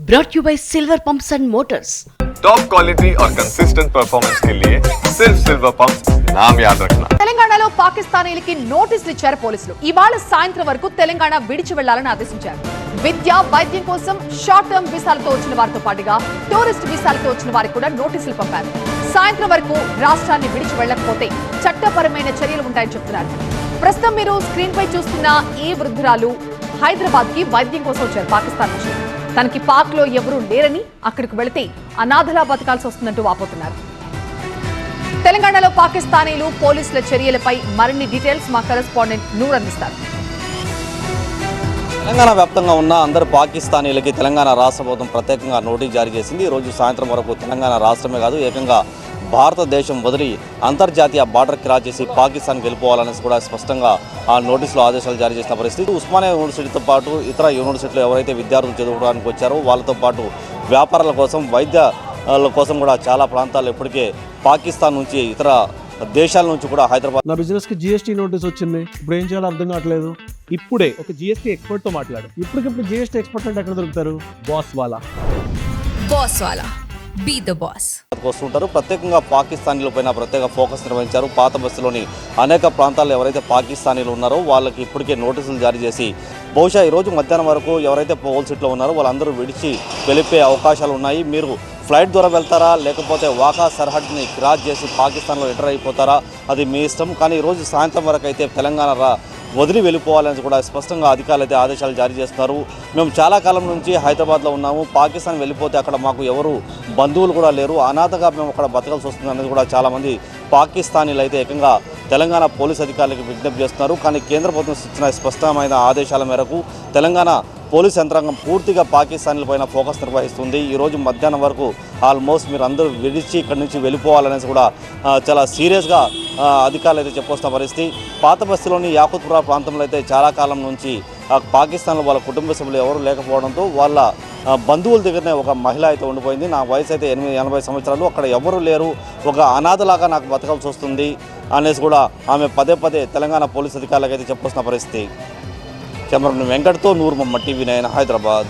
brought you by Silver Pumps and Motors. Top quality और consistent performance के लिए सिर्फ सिल्वर पंप्स नाम याद रखना. తెలంగాణలో పాకిస్తానీలకి నోటీసులు ఇచ్చారు పోలీసులు. ఇవాళ సాయంత్రం వరకు తెలంగాణ విడిచి వెళ్లాలని ఆదేశించారు. విద్య వైద్యం కోసం షార్ట్ టర్మ్ వీసాలతో వచ్చిన వారితో పాటుగా టూరిస్ట్ వీసాలతో వచ్చిన వారికి కూడా నోటీసులు పంపారు. సాయంత్రం వరకు రాష్ట్రాన్ని విడిచి వెళ్లకపోతే చట్టపరమైన చర్యలు ఉంటాయని చెప్తున్నారు. ప్రస్తుతం మీరు స్క్రీన్ పై చూస్తున్న ఈ వృద్ధురాలు హైదరాబాద్ కి వైద్యం కోసం వచ్చారు పాకిస్తాన్ నుంచి. తనకి పాక్ లో ఎవరూ లేరని అక్కడికి వెళితే అనాథలా బతకాల్సి వస్తుందంటూ వాపోతున్నారు. తెలంగాణలో పాకిస్తానీలు పోలీసుల చర్యలపై మరిన్ని డీటెయిల్స్ మా కరెస్పాండెంట్ నూర్ అందిస్తారు. తెలంగాణ వ్యాప్తంగా ఉన్న అందరు పాకిస్తానీలకి తెలంగాణ రాష్ట్ర ప్రభుత్వం ప్రత్యేకంగా నోటీస్ జారీ చేసింది. ఈరోజు సాయంత్రం వరకు తెలంగాణ రాష్ట్రమే కాదు ఏకంగా భారతదేశం వదిలి అంతర్జాతీయ బార్డర్ క్రాస్ చేసి పాకిస్తాన్కి వెళ్ళిపోవాలనేసి కూడా స్పష్టంగా ఆ నోటీసులో ఆదేశాలు జారీ చేసిన పరిస్థితి. ఉస్మానియా యూనివర్సిటీతో పాటు ఇతర యూనివర్సిటీలో ఎవరైతే విద్యార్థులు చదువుకోవడానికి వచ్చారో వాళ్ళతో పాటు వ్యాపారాల కోసం వైద్యాల కోసం కూడా చాలా ప్రాంతాలు ఇప్పటికే పాకిస్తాన్ నుంచి ఇతర దేశాల నుంచి కూడా హైదరాబాద్. నా బిజినెస్ కి జిఎస్టీ నోటీస్ వచ్చింది. ఇప్పుడు ఏం చేయాలో అర్థం కావట్లేదు. ఇప్పుడే ఒక జిఎస్టీ ఎక్స్పర్ట్ తో మాట్లాడు. ఇప్పటికిప్పుడు జిఎస్టీ ఎక్స్పర్ట్ అంటే ఎక్కడ దొరుకుతారు? బాస్ వాలా బీ ద బాస్ వస్తుంటారు. ప్రత్యేకంగా పాకిస్తానీల పైన ప్రత్యేక ఫోకస్ నిర్వహించారు. పాత బస్సులోని అనేక ప్రాంతాల్లో ఎవరైతే పాకిస్తానీలు ఉన్నారో వాళ్ళకి ఇప్పటికే నోటీసులు జారీ చేసి బహుశా ఈరోజు మధ్యాహ్నం వరకు ఎవరైతే పోల్ సీట్లో ఉన్నారో వాళ్ళందరూ విడిచి వెళ్ళిపోయే అవకాశాలు ఉన్నాయి. మీరు ఫ్లైట్ ద్వారా వెళ్తారా లేకపోతే వాకా సరిహద్దుని క్రాస్ చేసి పాకిస్తాన్లో ఎంటర్ అయిపోతారా అది మీ ఇష్టం. కానీ ఈరోజు సాయంత్రం వరకు అయితే తెలంగాణ వదిలి వెళ్ళిపోవాలని కూడా స్పష్టంగా అధికారులు అయితే ఆదేశాలు జారీ చేస్తున్నారు. మేము చాలా కాలం నుంచి హైదరాబాద్లో ఉన్నాము. పాకిస్తాన్ వెళ్ళిపోతే అక్కడ మాకు ఎవరు బంధువులు కూడా లేరు. అనాథగా మేము అక్కడ బతకాల్సి వస్తుంది అనేది కూడా చాలామంది పాకిస్తానీలు అయితే ఏకంగా తెలంగాణ పోలీస్ అధికారులకు విజ్ఞప్తి చేస్తున్నారు. కానీ కేంద్ర ప్రభుత్వం ఇచ్చిన స్పష్టమైన ఆదేశాల మేరకు తెలంగాణ పోలీస్ యంత్రాంగం పూర్తిగా పాకిస్తానీల పైన ఫోకస్ నిర్వహిస్తుంది. ఈరోజు మధ్యాహ్నం వరకు ఆల్మోస్ట్ మీరు అందరూ విడిచి ఇక్కడి నుంచి వెళ్ళిపోవాలనేసి కూడా చాలా సీరియస్గా అధికారులు అయితే చెప్పొస్తున్న పరిస్థితి. పాత బస్తీలోని యాకుత్పురా ప్రాంతంలో అయితే చాలా కాలం నుంచి పాకిస్తాన్లో వాళ్ళ కుటుంబ సభ్యులు ఎవరు లేకపోవడంతో వాళ్ళ బంధువుల దగ్గరనే ఒక మహిళ అయితే ఉండిపోయింది. నా వయసు అయితే 80 సంవత్సరాలు. అక్కడ ఎవరు లేరు, ఒక అనాథలాగా నాకు బతకాల్సి వస్తుంది అనేసి కూడా ఆమె పదే తెలంగాణ పోలీస్ అధికారులకు అయితే చెప్పొస్తున్న పరిస్థితి. కెమెరామెన్ వెంకట్తో నూర్ మొహమ్మద్, టీవీ 9 హైదరాబాద్.